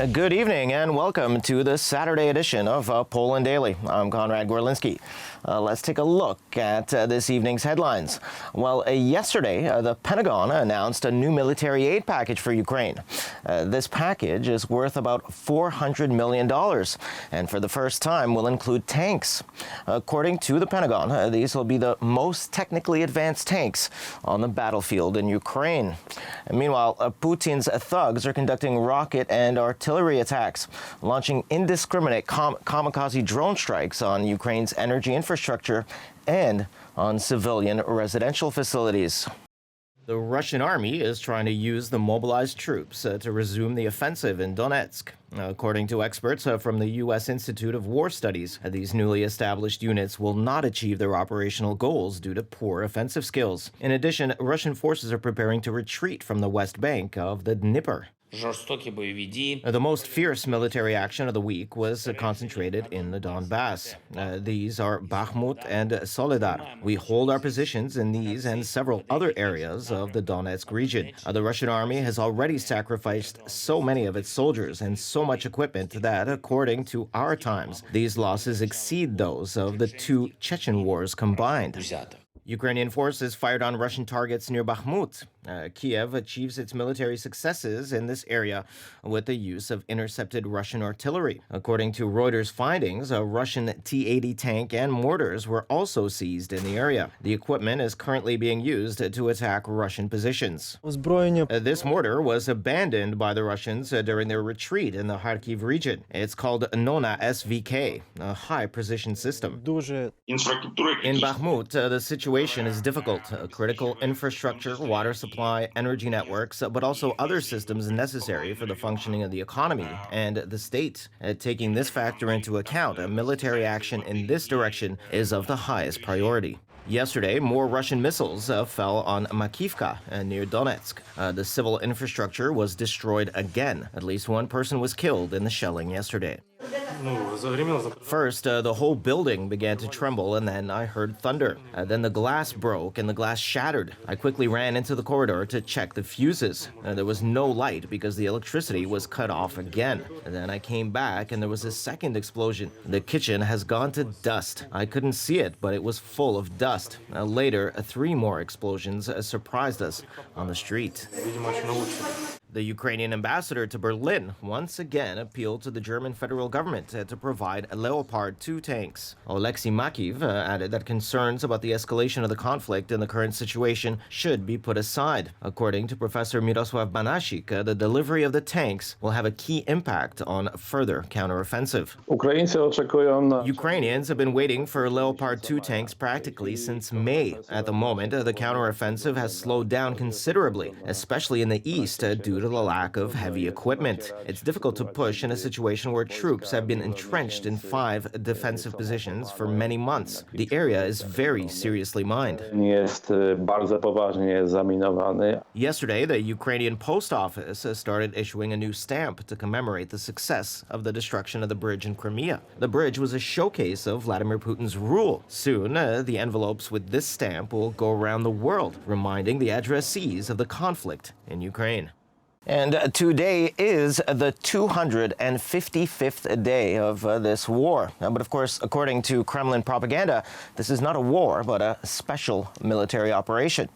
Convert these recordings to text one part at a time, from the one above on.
Good evening and welcome to the Saturday edition of Poland Daily. I'm Conrad Gorlinski. Let's take a look at this evening's headlines. Well, yesterday, the Pentagon announced a new military aid package for Ukraine. This package is worth about $400 million and for the first time will include tanks. According to the Pentagon, these will be the most technically advanced tanks on the battlefield in Ukraine. And meanwhile, Putin's thugs are conducting rocket and artillery attacks, launching indiscriminate kamikaze drone strikes on Ukraine's energy infrastructure and on civilian residential facilities. The Russian army is trying to use the mobilized troops to resume the offensive in Donetsk. According to experts from the U.S. Institute of War Studies, these newly established units will not achieve their operational goals due to poor offensive skills. In addition, Russian forces are preparing to retreat from the west bank of the Dnieper. The most fierce military action of the week was concentrated in the Donbass. These are Bakhmut and Soledar. We hold our positions in these and several other areas of the Donetsk region. The Russian army has already sacrificed so many of its soldiers and so much equipment that, according to our times, these losses exceed those of the two Chechen wars combined. Ukrainian forces fired on Russian targets near Bakhmut. Kiev achieves its military successes in this area with the use of intercepted Russian artillery. According to Reuters findings, a Russian T-80 tank and mortars were also seized in the area. The equipment is currently being used to attack Russian positions. This mortar was abandoned by the Russians during their retreat in the Kharkiv region. It's called Nona SVK, a high-precision system. In Bakhmut, the situation is difficult. Critical infrastructure, water supply, energy networks, but also other systems necessary for the functioning of the economy and the state. Taking this factor into account, a military action in this direction is of the highest priority. Yesterday, more Russian missiles fell on Makivka near Donetsk. The civil infrastructure was destroyed again. At least one person was killed in the shelling yesterday. First, the whole building began to tremble, and then I heard thunder. Then the glass broke and the glass shattered. I quickly ran into the corridor to check the fuses. There was no light because the electricity was cut off again. And then I came back and there was a second explosion. The kitchen has gone to dust. I couldn't see it, but it was full of dust. Later, 3 more explosions surprised us on the street. The Ukrainian ambassador to Berlin once again appealed to the German federal government to provide Leopard 2 tanks. Oleksiy Makiv added that concerns about the escalation of the conflict in the current situation should be put aside. According to Professor Mirosław Banasik, the delivery of the tanks will have a key impact on further counteroffensive. Ukrainians have been waiting for Leopard 2 tanks practically since May. At the moment, the counteroffensive has slowed down considerably, especially in the east due to the lack of heavy equipment. It's difficult to push in a situation where troops have been entrenched in 5 defensive positions for many months. The area is very seriously mined. Yesterday, the Ukrainian post office started issuing a new stamp to commemorate the success of the destruction of the bridge in Crimea. The bridge was a showcase of Vladimir Putin's rule. Soon, the envelopes with this stamp will go around the world, reminding the addressees of the conflict in Ukraine. And today is the 255th day of this war. But of course, according to Kremlin propaganda, this is not a war, but a special military operation.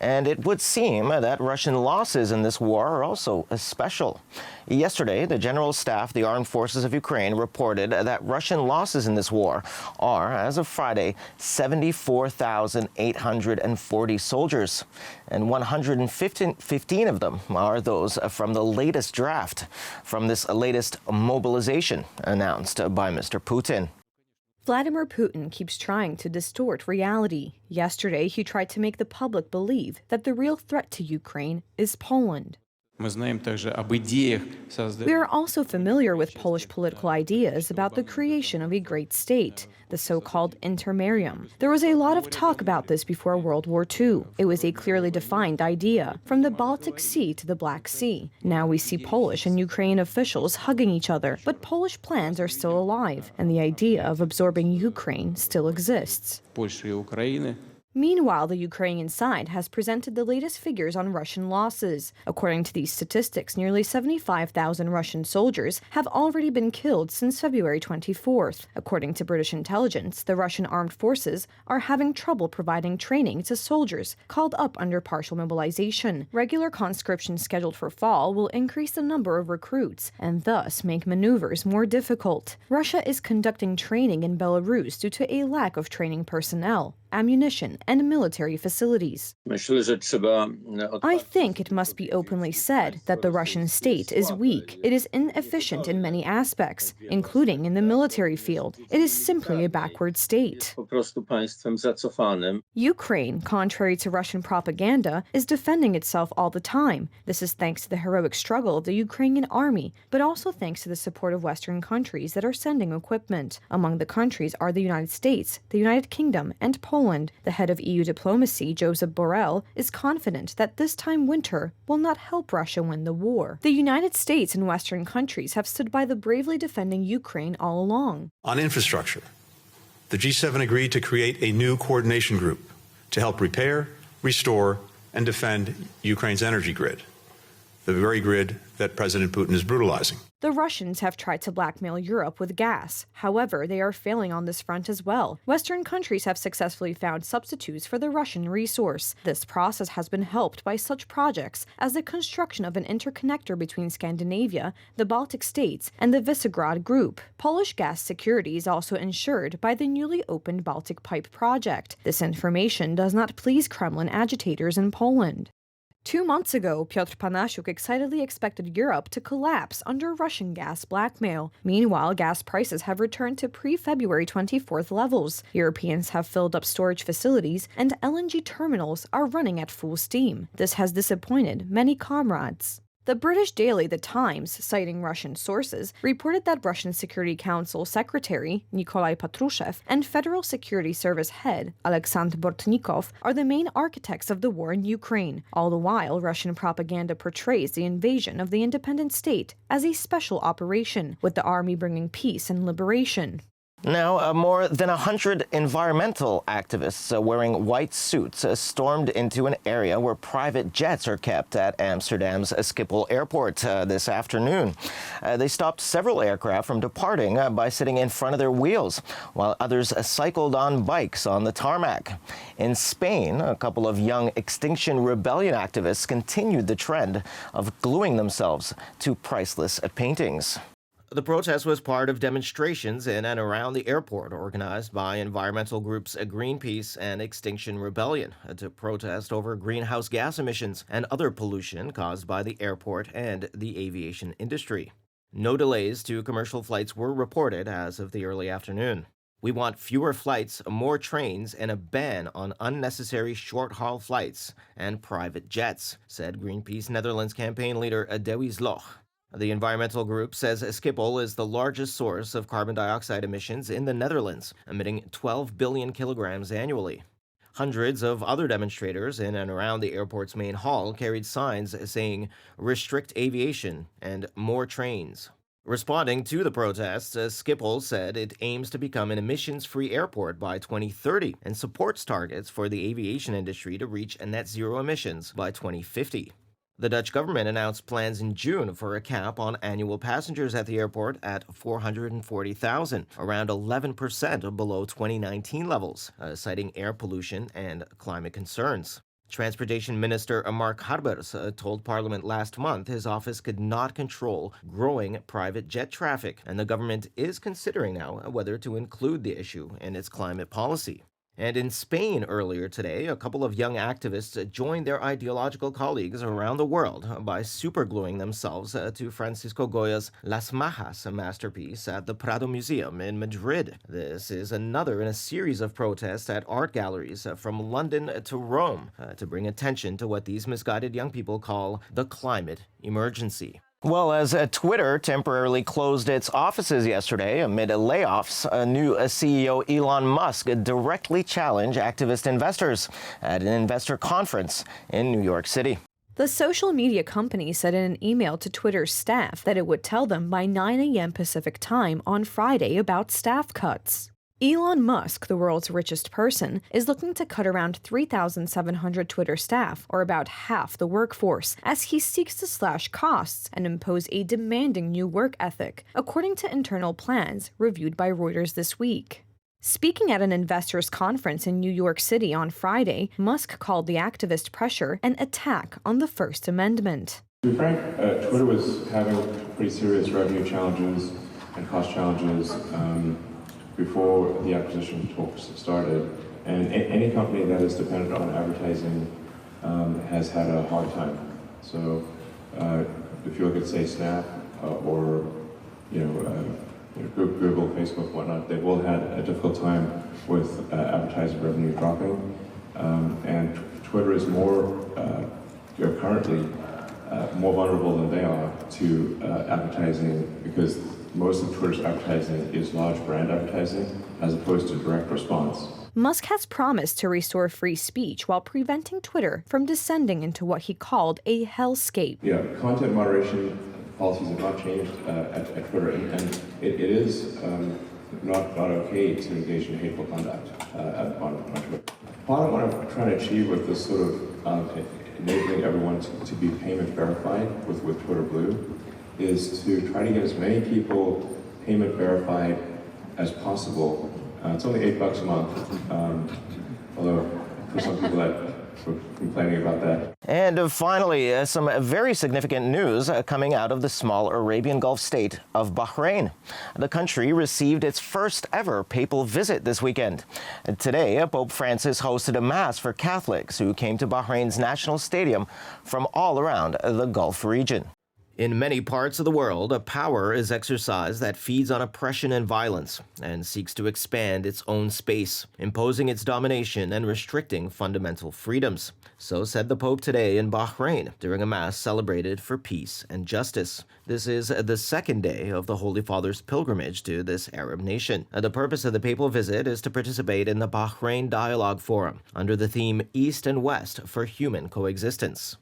And it would seem that Russian losses in this war are also special. Yesterday, the General Staff, the Armed Forces of Ukraine, reported that Russian losses in this war are, as of Friday, 74,840 soldiers. And 115 of them are those from the latest draft, from this latest mobilization announced by Mr. Putin. Vladimir Putin keeps trying to distort reality. Yesterday, he tried to make the public believe that the real threat to Ukraine is Poland. We are also familiar with Polish political ideas about the creation of a great state, the so-called intermarium. There was a lot of talk about this before World War II. It was a clearly defined idea, from the Baltic Sea to the Black Sea. Now we see Polish and Ukrainian officials hugging each other, but Polish plans are still alive, and the idea of absorbing Ukraine still exists. Meanwhile, the Ukrainian side has presented the latest figures on Russian losses. According to these statistics, nearly 75,000 Russian soldiers have already been killed since February 24th. According to British intelligence, the Russian armed forces are having trouble providing training to soldiers called up under partial mobilization. Regular conscription scheduled for fall will increase the number of recruits and thus make maneuvers more difficult. Russia is conducting training in Belarus due to a lack of training personnel, ammunition, and military facilities. I think it must be openly said that the Russian state is weak. It is inefficient in many aspects, including in the military field. It is simply a backward state. Ukraine, contrary to Russian propaganda, is defending itself all the time. This is thanks to the heroic struggle of the Ukrainian army, but also thanks to the support of Western countries that are sending equipment. Among the countries are the United States, the United Kingdom, and Poland. The head of EU diplomacy, Joseph Borrell, is confident that this time winter will not help Russia win the war. The United States and Western countries have stood by the bravely defending Ukraine all along. On infrastructure, the G7 agreed to create a new coordination group to help repair, restore, and defend Ukraine's energy grid, the very grid that President Putin is brutalizing. The Russians have tried to blackmail Europe with gas. However, they are failing on this front as well. Western countries have successfully found substitutes for the Russian resource. This process has been helped by such projects as the construction of an interconnector between Scandinavia, the Baltic states, and the Visegrad Group. Polish gas security is also ensured by the newly opened Baltic Pipe project. This information does not please Kremlin agitators in Poland. 2 months ago, Piotr Panasiuk excitedly expected Europe to collapse under Russian gas blackmail. Meanwhile, gas prices have returned to pre-February 24th levels. Europeans have filled up storage facilities, and LNG terminals are running at full steam. This has disappointed many comrades. The British daily The Times, citing Russian sources, reported that Russian Security Council Secretary Nikolai Patrushev and Federal Security Service head Alexander Bortnikov are the main architects of the war in Ukraine. All the while, Russian propaganda portrays the invasion of the independent state as a special operation, with the army bringing peace and liberation. Now, more than 100 environmental activists wearing white suits stormed into an area where private jets are kept at Amsterdam's Schiphol Airport this afternoon. They stopped several aircraft from departing by sitting in front of their wheels, while others cycled on bikes on the tarmac. In Spain, a couple of young Extinction Rebellion activists continued the trend of gluing themselves to priceless paintings. The protest was part of demonstrations in and around the airport organized by environmental groups Greenpeace and Extinction Rebellion to protest over greenhouse gas emissions and other pollution caused by the airport and the aviation industry. No delays to commercial flights were reported as of the early afternoon. We want fewer flights, more trains, and a ban on unnecessary short-haul flights and private jets, said Greenpeace Netherlands campaign leader Dewi Zloch. The environmental group says Schiphol is the largest source of carbon dioxide emissions in the Netherlands, emitting 12 billion kilograms annually. Hundreds of other demonstrators in and around the airport's main hall carried signs saying, "Restrict aviation" and "More trains." Responding to the protests, Schiphol said it aims to become an emissions-free airport by 2030 and supports targets for the aviation industry to reach net zero emissions by 2050. The Dutch government announced plans in June for a cap on annual passengers at the airport at 440,000, around 11% below 2019 levels, citing air pollution and climate concerns. Transportation Minister Mark Harbers told Parliament last month his office could not control growing private jet traffic, and the government is considering now whether to include the issue in its climate policy. And in Spain earlier today, a couple of young activists joined their ideological colleagues around the world by supergluing themselves to Francisco Goya's Las Majas masterpiece at the Prado Museum in Madrid. This is another in a series of protests at art galleries from London to Rome to bring attention to what these misguided young people call the climate emergency. Well, as Twitter temporarily closed its offices yesterday amid layoffs, a new CEO Elon Musk directly challenged activist investors at an investor conference in New York City. The social media company said in an email to Twitter's staff that it would tell them by 9 a.m. Pacific time on Friday about staff cuts. Elon Musk, the world's richest person, is looking to cut around 3,700 Twitter staff, or about half the workforce, as he seeks to slash costs and impose a demanding new work ethic, according to internal plans reviewed by Reuters this week. Speaking at an investors' conference in New York City on Friday, Musk called the activist pressure an attack on the First Amendment. To be frank, Twitter was having pretty serious revenue challenges and cost challenges before the acquisition talks started. And any company that is dependent on advertising has had a hard time. So if you look at, say, Snap or Google, Facebook, whatnot, they've all had a difficult time with advertising revenue dropping. And Twitter is currently more vulnerable than they are to advertising, because most of Twitter's advertising is large brand advertising as opposed to direct response. Musk has promised to restore free speech while preventing Twitter from descending into what he called a hellscape. Yeah, content moderation policies have not changed at Twitter, and it is not okay to engage in hateful conduct on Twitter. Part of what I'm trying to achieve with this sort of enabling everyone to be payment verified with Twitter Blue is to try to get as many people payment verified as possible. It's only $8 a month, although for some people that were complaining about that. And finally, some very significant news coming out of the small Arabian Gulf state of Bahrain. The country received its first ever papal visit this weekend. Today, Pope Francis hosted a mass for Catholics who came to Bahrain's national stadium from all around the Gulf region. In many parts of the world, a power is exercised that feeds on oppression and violence and seeks to expand its own space, imposing its domination and restricting fundamental freedoms. So said the Pope today in Bahrain during a mass celebrated for peace and justice. This is the second day of the Holy Father's pilgrimage to this Arab nation. The purpose of the papal visit is to participate in the Bahrain Dialogue Forum under the theme East and West for Human Coexistence.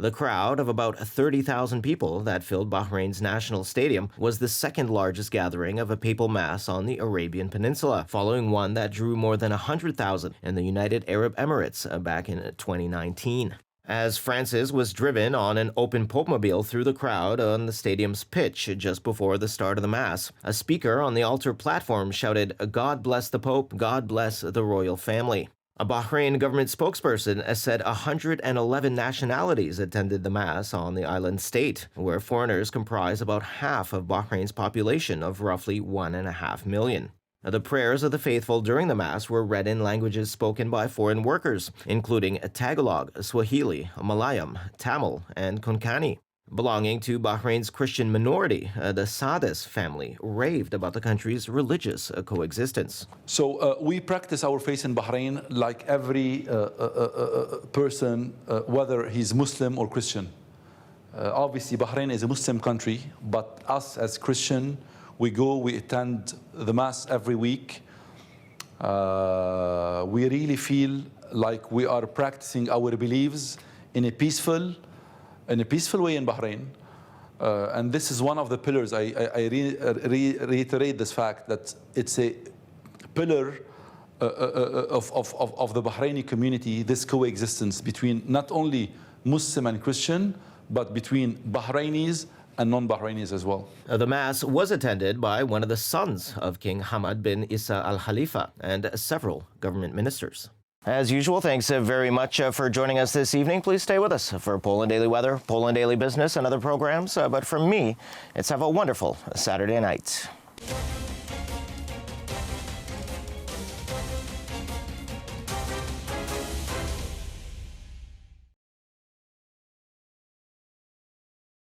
The crowd of about 30,000 people that filled Bahrain's national stadium was the second largest gathering of a papal mass on the Arabian Peninsula, following one that drew more than 100,000 in the United Arab Emirates back in 2019. As Francis was driven on an open popemobile through the crowd on the stadium's pitch just before the start of the Mass, a speaker on the altar platform shouted, "God bless the Pope, God bless the royal family." A Bahrain government spokesperson said 111 nationalities attended the Mass on the island state, where foreigners comprise about half of Bahrain's population of roughly 1.5 million. The prayers of the faithful during the Mass were read in languages spoken by foreign workers, including Tagalog, Swahili, Malayalam, Tamil, and Konkani. Belonging to Bahrain's Christian minority, the Sadas family raved about the country's religious coexistence. So we practice our faith in Bahrain like every person, whether he's Muslim or Christian. Obviously, Bahrain is a Muslim country, but us as Christian, we attend the Mass every week. We really feel like we are practicing our beliefs in a peaceful way in Bahrain. And this is one of the pillars. I reiterate this fact that it's a pillar of the Bahraini community, this coexistence between not only Muslim and Christian, but between Bahrainis and non-Bahrainis as well. The Mass was attended by one of the sons of King Hamad bin Isa Al Khalifa and several government ministers. As usual, thanks very much for joining us this evening. Please stay with us for Poland Daily Weather, Poland Daily Business, and other programs. But from me, it's have a wonderful Saturday night.